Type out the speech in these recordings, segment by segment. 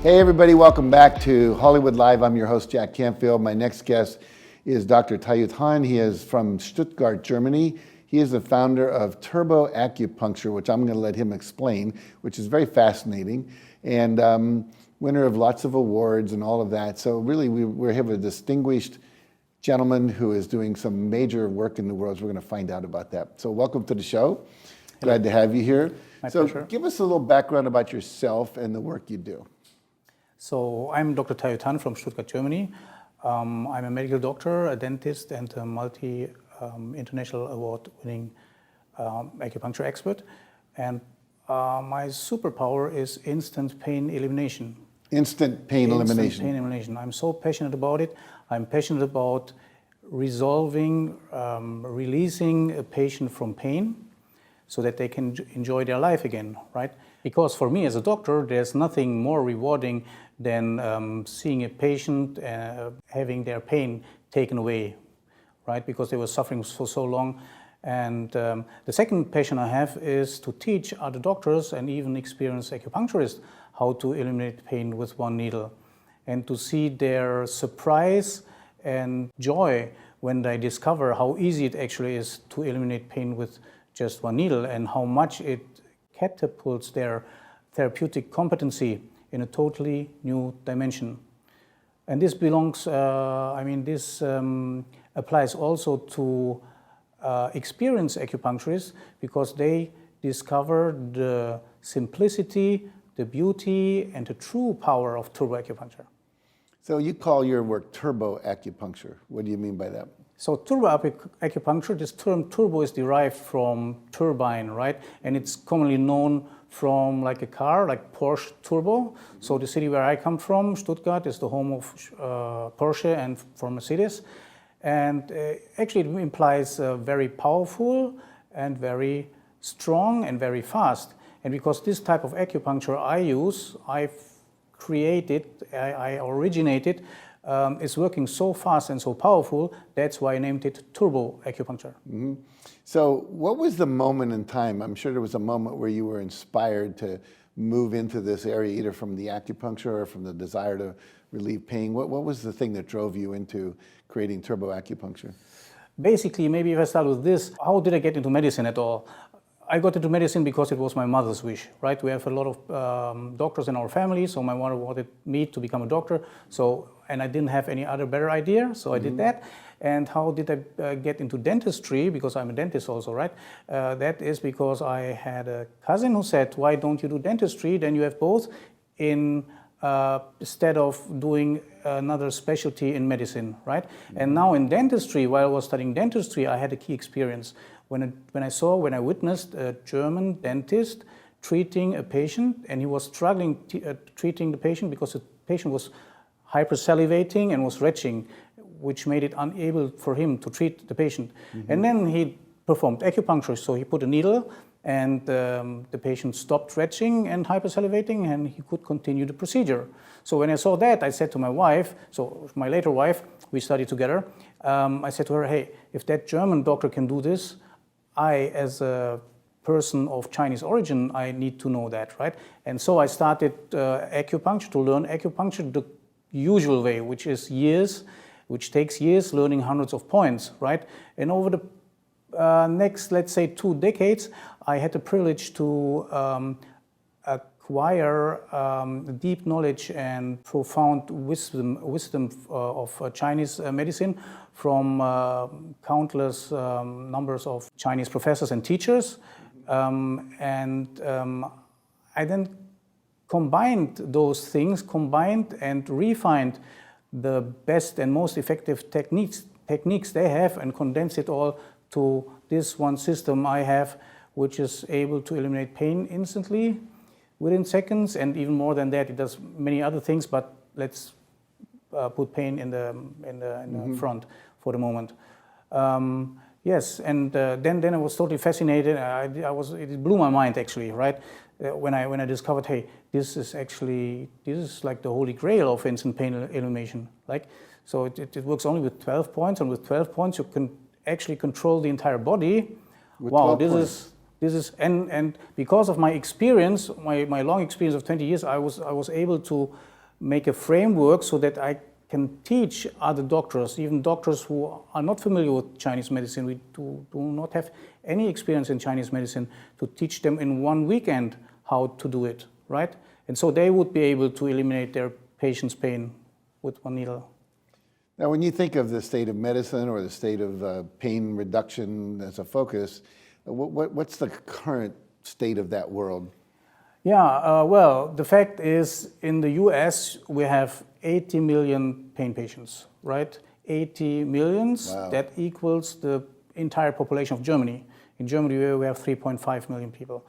Hey everybody, welcome back to Hollywood Live. I'm your host, Jack-Canfield. My next guest is Dr. TA-tan. He is from Stuttgart, Germany. He is the founder of TA-turboacupuncture, which I'm going to let him explain, which is very fascinating, and winner of lots of awards and all of that. So really, we have a distinguished gentleman who is doing some major work in the world. So we're going to find out about that. So welcome to the show. Glad to have you here. My pleasure. Give us a little background about yourself and the work you do. So I'm Dr. TA-tan from Stuttgart, Germany. I'm a medical doctor, a dentist, and a multi-international award-winning acupuncture expert. And my superpower is instant pain elimination. Instant pain elimination. Instant pain elimination. I'm so passionate about it. I'm passionate about resolving, releasing a patient from pain so that they can enjoy their life again, right? Because for me as a doctor, there's nothing more rewarding than seeing a patient having their pain taken away, right? Because they were suffering for so long. And the second passion I have is to teach other doctors and even experienced acupuncturists how to eliminate pain with one needle, and to see their surprise and joy when they discover how easy it actually is to eliminate pain with just one needle, and how much it catapults their therapeutic competency in a totally new dimension. And this belongs, this applies also to experienced acupuncturists, because they discover the simplicity, the beauty, and the true power of turboacupuncture. So you call your work turboacupuncture. What do you mean by that? So turboacupuncture, this term turbo is derived from turbine, right? And it's commonly known from like a car, like Porsche Turbo. So the city where I come from, Stuttgart, is the home of Porsche and for Mercedes. And actually it implies very powerful and very strong and very fast. And because this type of acupuncture I've created, I originated, is working so fast and so powerful, that's why I named it turboacupuncture. Mm-hmm. So what was the moment in time? I'm sure there was a moment where you were inspired to move into this area, either from the acupuncture or from the desire to relieve pain. What was the thing that drove you into creating turboacupuncture? Basically, maybe if I start with this, how did I get into medicine at all? I got into medicine because it was my mother's wish, right? We have a lot of doctors in our family, so my mother wanted me to become a doctor. And I didn't have any other better idea, so I did that. And how did I get into dentistry? Because I'm a dentist also, right? That is because I had a cousin who said, why don't you do dentistry? Then you have both instead of doing another specialty in medicine, right? And now in dentistry, while I was studying dentistry, I had a key experience. When I witnessed a German dentist treating a patient, and he was struggling treating the patient because the patient was hypersalivating and was retching, which made it unable for him to treat the patient. Mm-hmm. And then he performed acupuncture, so he put a needle, and the patient stopped retching and hypersalivating, and he could continue the procedure. So when I saw that, I said to my wife, so my later wife, we studied together, I said to her, hey, if that German doctor can do this, I, as a person of Chinese origin, I need to know that, right? And so I started acupuncture, to learn acupuncture the usual way, which takes years, learning hundreds of points, right? And over the next, let's say, 2 decades, I had the privilege to acquire deep knowledge and profound wisdom of Chinese medicine from countless numbers of Chinese professors and teachers. I then combined those things, and refined the best and most effective techniques they have, and condensed it all to this one system I have, which is able to eliminate pain instantly, within seconds, and even more than that. It does many other things, but let's put pain in the front for the moment. Yes, and then I was totally fascinated. It blew my mind actually, right? When I discovered, hey, this is like the holy grail of instant pain elimination. So it works only with 12 points, and with 12 points you can actually control the entire body. With wow, 12 points. This is, and because of my experience, my long experience of 20 years, I was able to make a framework so that I can teach other doctors, even doctors who are not familiar with Chinese medicine, we do not have any experience in Chinese medicine, to teach them in one weekend how to do it, right? And so they would be able to eliminate their patient's pain with one needle. Now, when you think of the state of medicine or the state of pain reduction as a focus, what's the current state of that world? Yeah, well, the fact is, in the US, we have 80 million pain patients, right? 80 millions, wow. That equals the entire population of Germany. In Germany, we have 3.5 million people.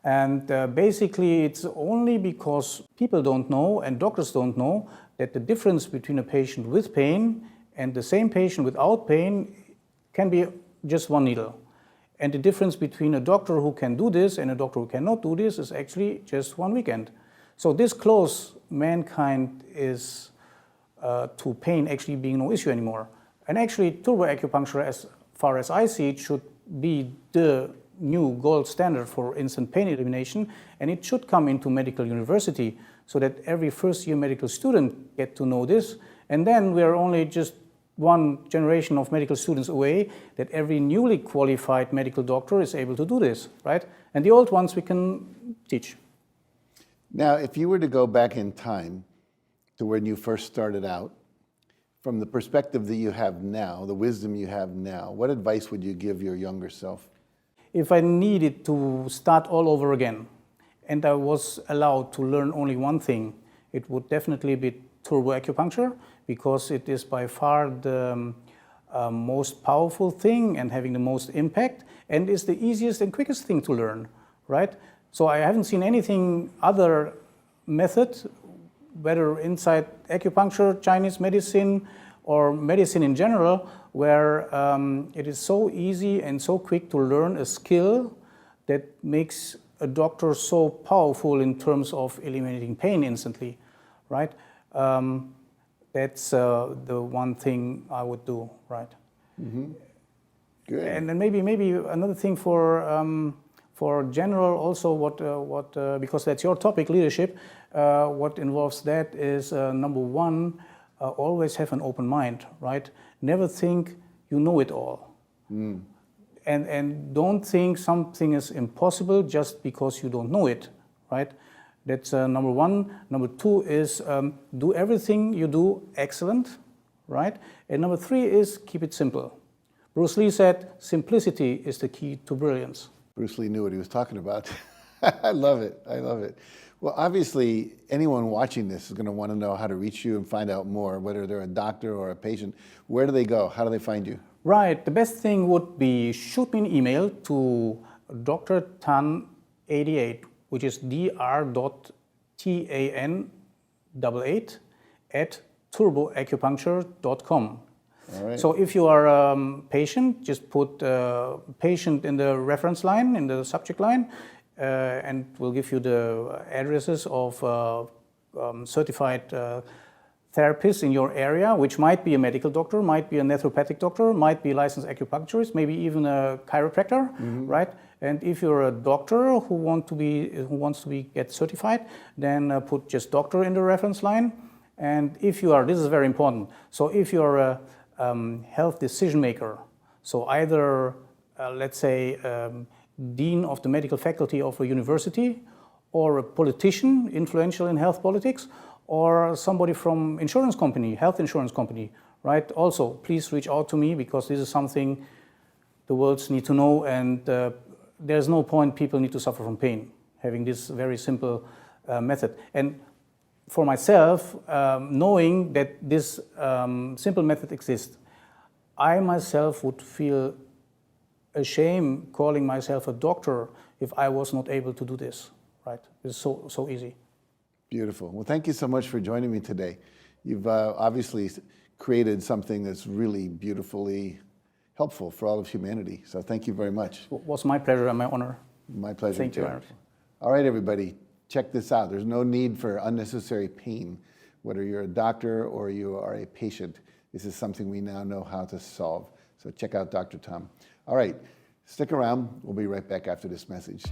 And basically, it's only because people don't know and doctors don't know that the difference between a patient with pain and the same patient without pain can be just one needle. And the difference between a doctor who can do this and a doctor who cannot do this is actually just one weekend. So this close mankind is to pain actually being no issue anymore. And actually, turboacupuncture, as far as I see it, should be the new gold standard for instant pain elimination, and it should come into medical university so that every first-year medical student get to know this. And then we are only just one generation of medical students away that every newly qualified medical doctor is able to do this, right? And the old ones we can teach. Now, if you were to go back in time to when you first started out, from the perspective that you have now, the wisdom you have now, what advice would you give your younger self? If I needed to start all over again, and I was allowed to learn only one thing, it would definitely be turboacupuncture, because it is by far the most powerful thing and having the most impact, and is the easiest and quickest thing to learn, right? So I haven't seen anything other method, whether inside acupuncture, Chinese medicine, or medicine in general, where it is so easy and so quick to learn a skill that makes a doctor so powerful in terms of eliminating pain instantly, right? That's the one thing I would do, right? Mm-hmm. Good. And then maybe another thing for general also, because that's your topic, leadership. What involves that is number one, always have an open mind, right? Never think you know it all. Mm. And don't think something is impossible just because you don't know it, right? That's number one. Number two is do everything you do excellent, right? And number three is keep it simple. Bruce Lee said, simplicity is the key to brilliance. Bruce Lee knew what he was talking about. I love it. I love it. Well, obviously, anyone watching this is going to want to know how to reach you and find out more, whether they're a doctor or a patient. Where do they go? How do they find you? Right. The best thing would be shoot me an email to Dr.tan88, which is Dr.tan @turboacupuncture.com. All right. So if you are a patient, just put patient in the reference line, in the subject line, and we'll give you the addresses of certified therapists in your area, which might be a medical doctor, might be a naturopathic doctor, might be a licensed acupuncturist, maybe even a chiropractor, right? And if you're a doctor who wants to get certified, then put just doctor in the reference line. And if you are, this is very important. So if you're a health decision maker, so either let's say dean of the medical faculty of a university, or a politician influential in health politics, or somebody from insurance company, health insurance company, right? Also, please reach out to me, because this is something the worlds need to know, and there's no point people need to suffer from pain, having this very simple method. And for myself, knowing that this simple method exists, I myself would feel ashamed calling myself a doctor if I was not able to do this, right? It's so easy. Beautiful. Well, thank you so much for joining me today. You've obviously created something that's really beautifully helpful for all of humanity. So thank you very much. It was my pleasure and my honor. My pleasure. Thank too. you, Aaron. All right, everybody, check this out. There's no need for unnecessary pain. Whether you're a doctor or you are a patient, this is something we now know how to solve. So check out Dr. Tom. All right, Stick around. We'll be right back after this message.